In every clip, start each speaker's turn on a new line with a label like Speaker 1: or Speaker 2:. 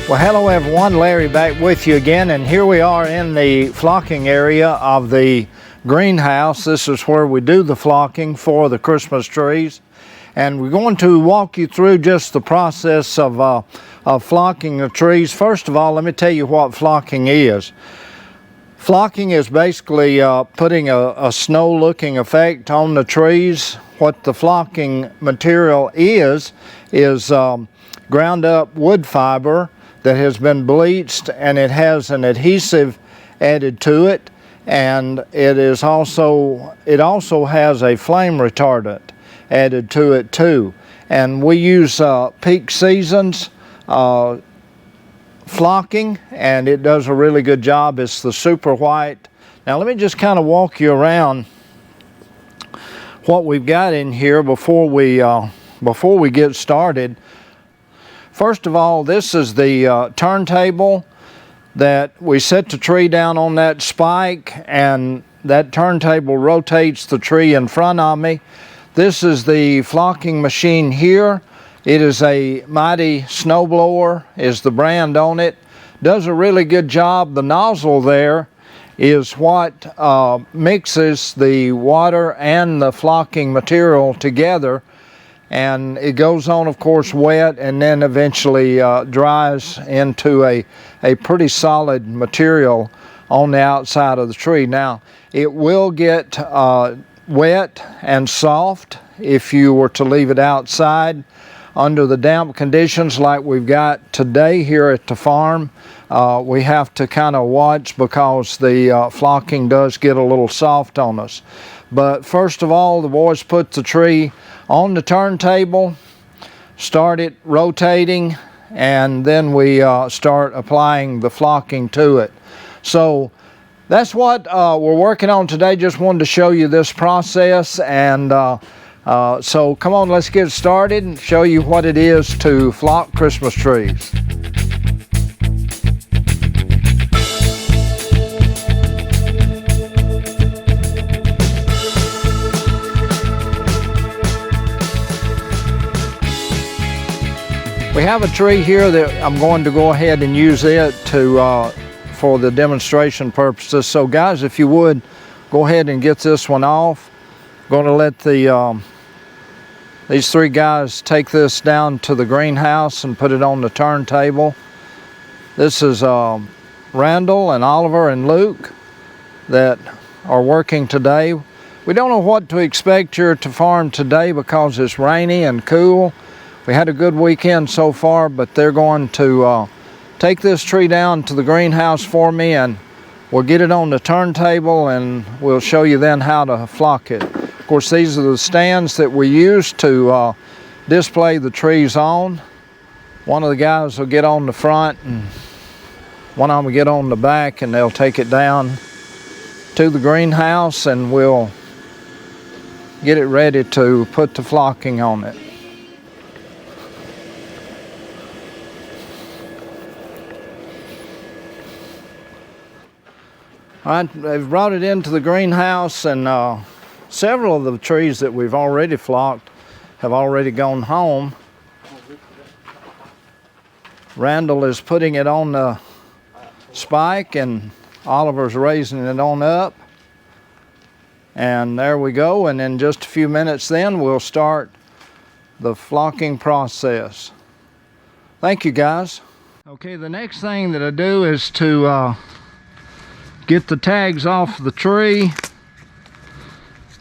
Speaker 1: Well, hello everyone, Larry back with you again, and here we are in the flocking area of the greenhouse. This is where we do the flocking for the Christmas trees, and we're going to walk you through just the process of flocking the trees. First of all, let me tell you what flocking is. Flocking is basically putting a snow-looking effect on the trees. What the flocking material is ground up wood fiber that has been bleached, and it has an adhesive added to it, and it also has a flame retardant added to it too. And we use Peak Seasons flocking, and it does a really good job. It's the super white. Now let me just kind of walk you around what we've got in here before we get started. First of all, this is the turntable that we set the tree down on that spike, and that turntable rotates the tree in front of me. This is the flocking machine here. It is a Mighty Snowblower, is the brand on it. Does a really good job. The nozzle there is what mixes the water and the flocking material together, and it goes on, of course, wet, and then eventually dries into a pretty solid material on the outside of the tree. Now, it will get wet and soft if you were to leave it outside under the damp conditions like we've got today here at the farm. We have to kind of watch because the flocking does get a little soft on us. But first of all, the boys put the tree on the turntable, start it rotating, and then we start applying the flocking to it. So that's what we're working on today. Just wanted to show you this process, and so come on, let's get started and show you what it is to flock Christmas trees. We have a tree here that I'm going to go ahead and use it to for the demonstration purposes. So guys, if you would, go ahead and get this one off. I'm going to let these three guys take this down to the greenhouse and put it on the turntable. This is Randall and Oliver and Luke that are working today. We don't know what to expect here at the farm today because it's rainy and cool. We had a good weekend so far, but they're going to take this tree down to the greenhouse for me, and we'll get it on the turntable, and we'll show you then how to flock it. Of course, these are the stands that we use to display the trees on. One of the guys will get on the front, and one of them will get on the back, and they'll take it down to the greenhouse, and we'll get it ready to put the flocking on it. All right, they've brought it into the greenhouse, and several of the trees that we've already flocked have already gone home. Randall is putting it on the spike, and Oliver's raising it on up. And there we go, and in just a few minutes then we'll start the flocking process. Thank you, guys. Okay, the next thing that I do is to get the tags off the tree,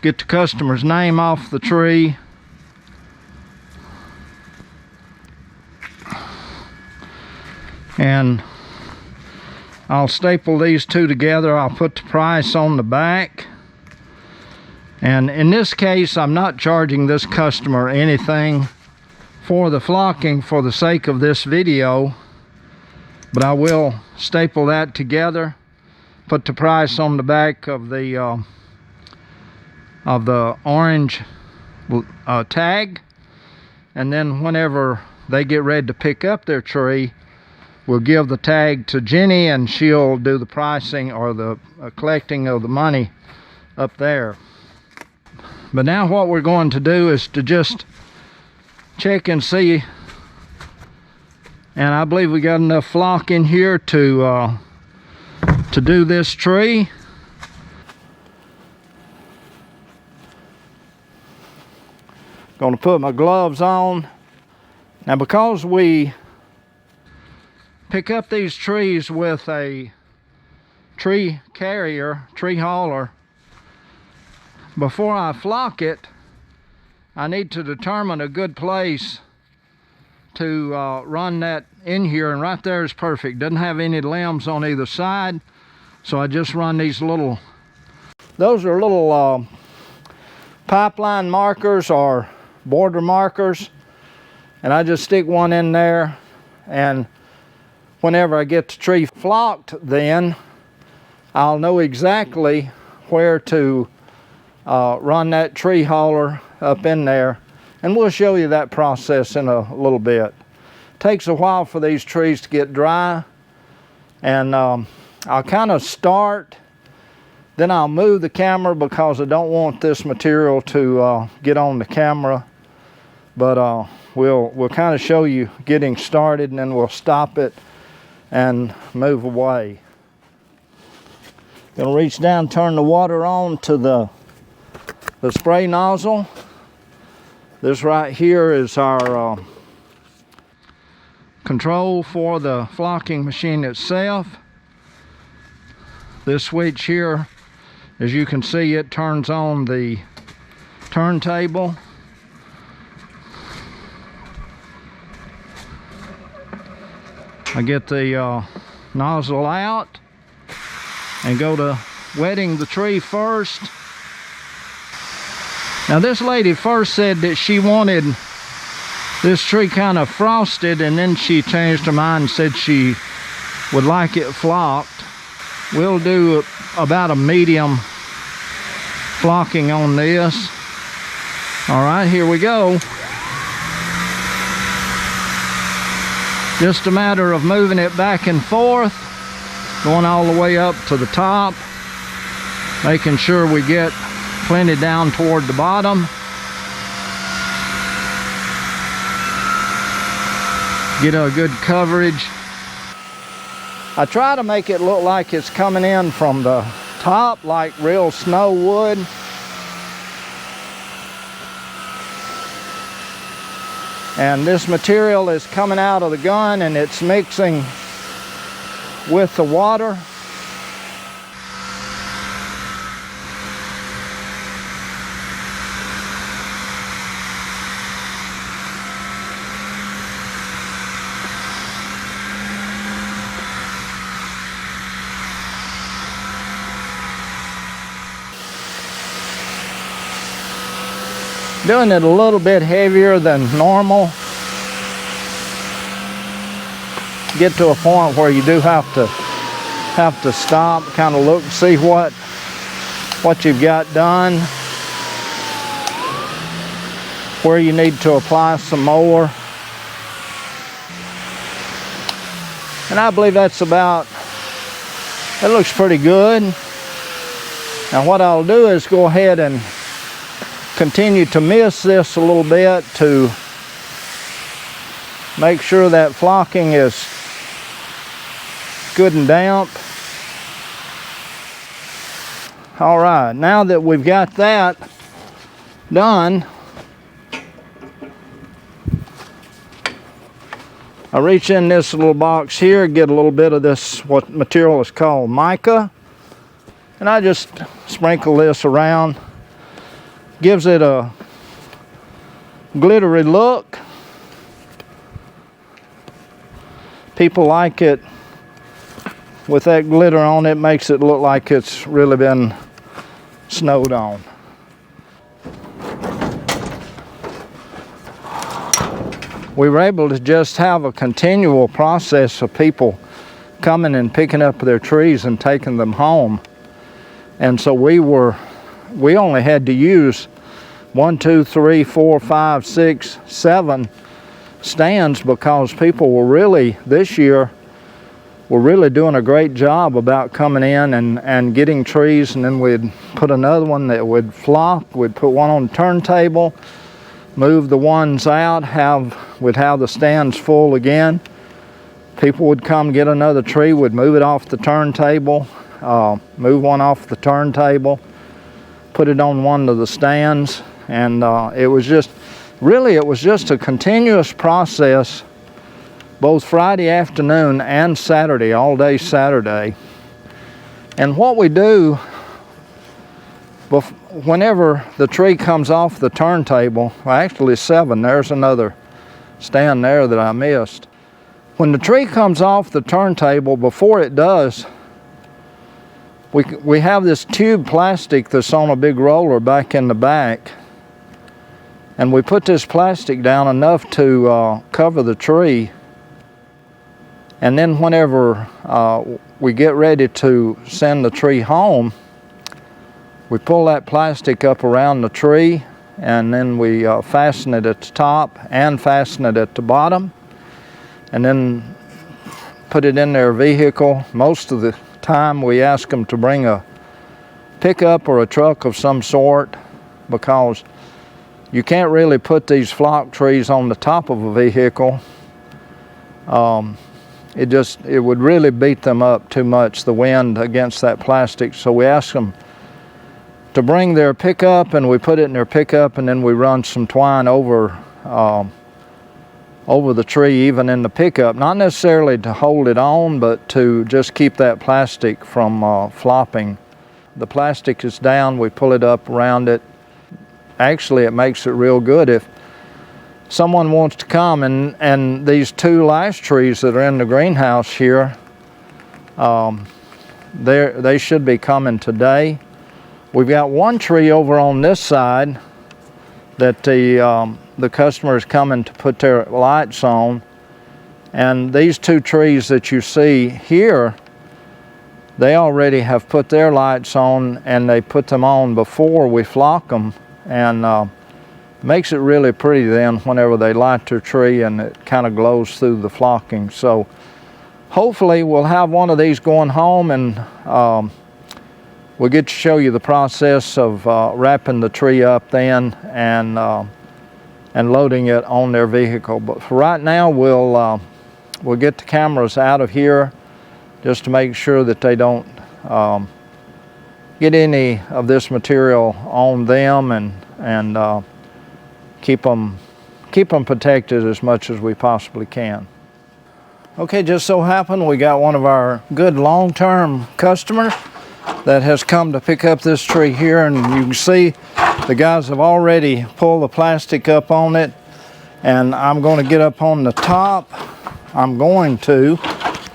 Speaker 1: get the customer's name off the tree, and I'll staple these two together. I'll put the price on the back, and in this case I'm not charging this customer anything for the flocking for the sake of this video, but I will staple that together, put the price on the back of the orange tag, and then whenever they get ready to pick up their tree, we'll give the tag to Jenny, and she'll do the pricing or the collecting of the money up there. But now what we're going to do is to just check and see And I believe we got enough flock in here to do this tree. Gonna put my gloves on. Now, because we pick up these trees with a tree carrier, tree hauler, before I flock it, I need to determine a good place to run that in here, and right there is perfect. Doesn't have any limbs on either side, so I just run these little, those are little pipeline markers or border markers, and I just stick one in there, and whenever I get the tree flocked, then I'll know exactly where to run that tree hauler up in there, and we'll show you that process in a little bit. Takes a while for these trees to get dry, and I'll kind of start, then I'll move the camera because I don't want this material to get on the camera, but we'll kind of show you getting started, and then we'll stop it and move away. Gonna reach down, turn the water on to the spray nozzle. This right here is our control for the flocking machine itself. This switch here, as you can see, it turns on the turntable. I get the nozzle out and go to wetting the tree first. Now, this lady first said that she wanted this tree kind of frosted, and then she changed her mind and said she would like it flocked. We'll do about a medium flocking on this. All right, here we go. Just a matter of moving it back and forth, going all the way up to the top, making sure we get plenty down toward the bottom. Get a good coverage. I try to make it look like it's coming in from the top like real snow would. And this material is coming out of the gun and it's mixing with the water. Doing it a little bit heavier than normal. Get to a point where you do have to stop, kind of look, see what you've got done, where you need to apply some more. And I believe that's about, it looks pretty good. Now what I'll do is go ahead and continue to mist this a little bit to make sure that flocking is good and damp. All right, now that we've got that done, I reach in this little box here, get a little bit of this, what material is called mica, and I just sprinkle this around. Gives it a glittery look. People like it with that glitter on it, makes it look like it's really been snowed on. We were able to just have a continual process of people coming and picking up their trees and taking them home. And so we only had to use 1, 2, 3, 4, 5, 6, 7 stands because people were really, this year, were really doing a great job about coming in and getting trees, and then we'd put another one that would flock, we'd put one on the turntable, move the ones out, we'd have the stands full again. People would come get another tree, would move it off the turntable, move one off the turntable, put it on one of the stands, and it was just a continuous process, both Friday afternoon and Saturday, all day Saturday. And what we do, whenever the tree comes off the turntable, well, actually 7, there's another stand there that I missed. When the tree comes off the turntable, before it does, we have this tube plastic that's on a big roller back in the back, and we put this plastic down enough to cover the tree. And then whenever we get ready to send the tree home, we pull that plastic up around the tree, and then we fasten it at the top and fasten it at the bottom, and then put it in their vehicle. Most of the time we ask them to bring a pickup or a truck of some sort, because you can't really put these flock trees on the top of a vehicle. It would really beat them up too much, the wind against that plastic. So we ask them to bring their pickup, and we put it in their pickup, and then we run some twine over the tree, even in the pickup. Not necessarily to hold it on, but to just keep that plastic from flopping. The plastic is down, we pull it up around it. Actually, it makes it real good. If someone wants to come, and these 2 last trees that are in the greenhouse here, they should be coming today. We've got one tree over on this side that the customer is coming to put their lights on, and these 2 trees that you see here, they already have put their lights on, and they put them on before we flock them, and makes it really pretty then whenever they light their tree, and it kind of glows through the flocking. So hopefully we'll have one of these going home, and we'll get to show you the process of wrapping the tree up then, and loading it on their vehicle. But for right now, we'll get the cameras out of here just to make sure that they don't get any of this material on them, and keep them protected as much as we possibly can. Okay, just so happened we got one of our good long-term customers that has come to pick up this tree here, and you can see the guys have already pulled the plastic up on it, and I'm going to get up on the top. I'm going to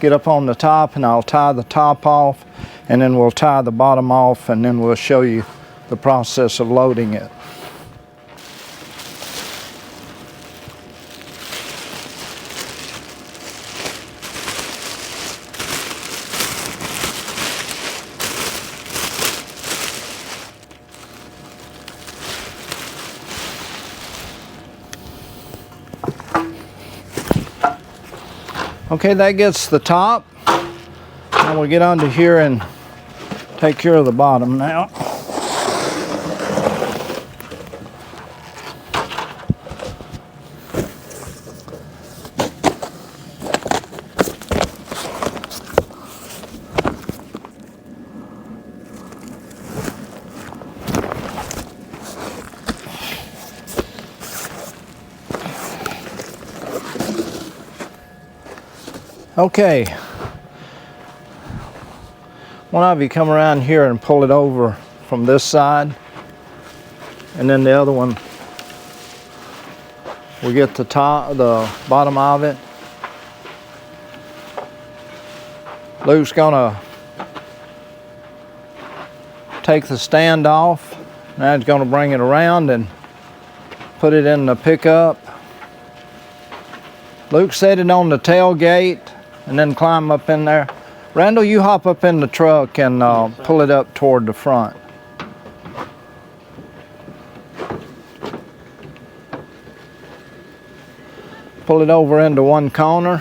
Speaker 1: get up on the top, and I'll tie the top off, and then we'll tie the bottom off, and then we'll show you the process of loading it. Okay, that gets the top. Now we'll get under here and take care of the bottom now. Okay, one of you come around here and pull it over from this side, and then the other one, we get the bottom of it. Luke's gonna take the stand off. Now he's gonna bring it around and put it in the pickup. Luke set it on the tailgate and then climb up in there. Randall, you hop up in the truck and pull it up toward the front. Pull it over into one corner.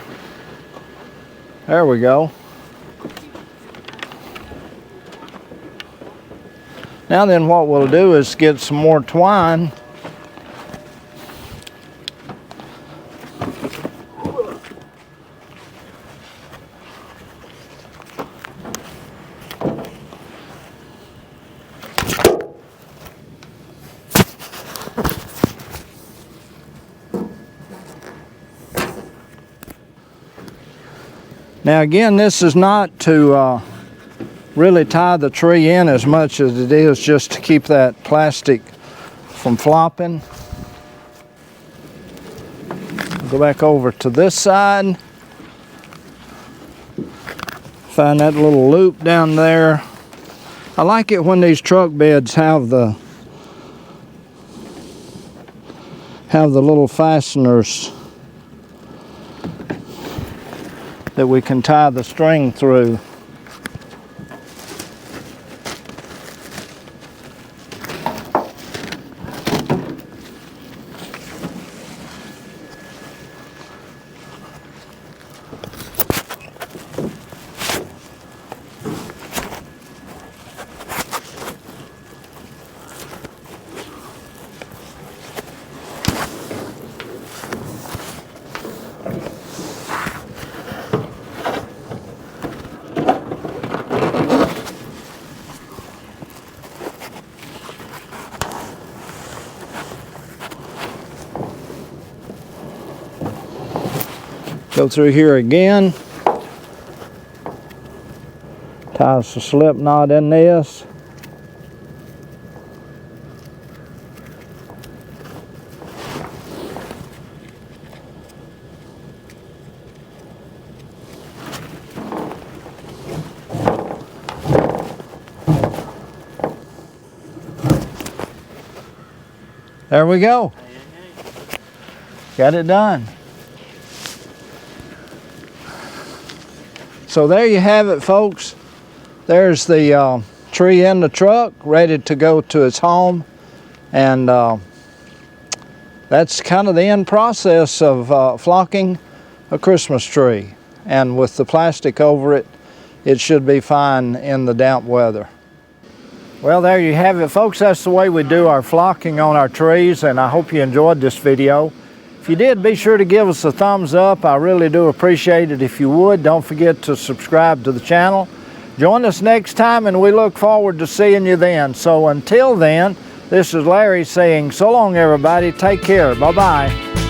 Speaker 1: There we go. Now then, what we'll do is get some more twine. Now again, this is not to really tie the tree in as much as it is just to keep that plastic from flopping. Go back over to this side. Find that little loop down there. I like it when these truck beds have the little fasteners that we can tie the string through. Go through here again. Ties the slip knot in this. There we go. Got it done. So there you have it, folks. There's the tree in the truck ready to go to its home, and that's kind of the end process of flocking a Christmas tree. And with the plastic over it, it should be fine in the damp weather. Well, there you have it, folks. That's the way we do our flocking on our trees, and I hope you enjoyed this video. If you did, be sure to give us a thumbs up. I really do appreciate it if you would. Don't forget to subscribe to the channel. Join us next time, and we look forward to seeing you then. So until then, this is Larry saying so long, everybody. Take care. Bye-bye.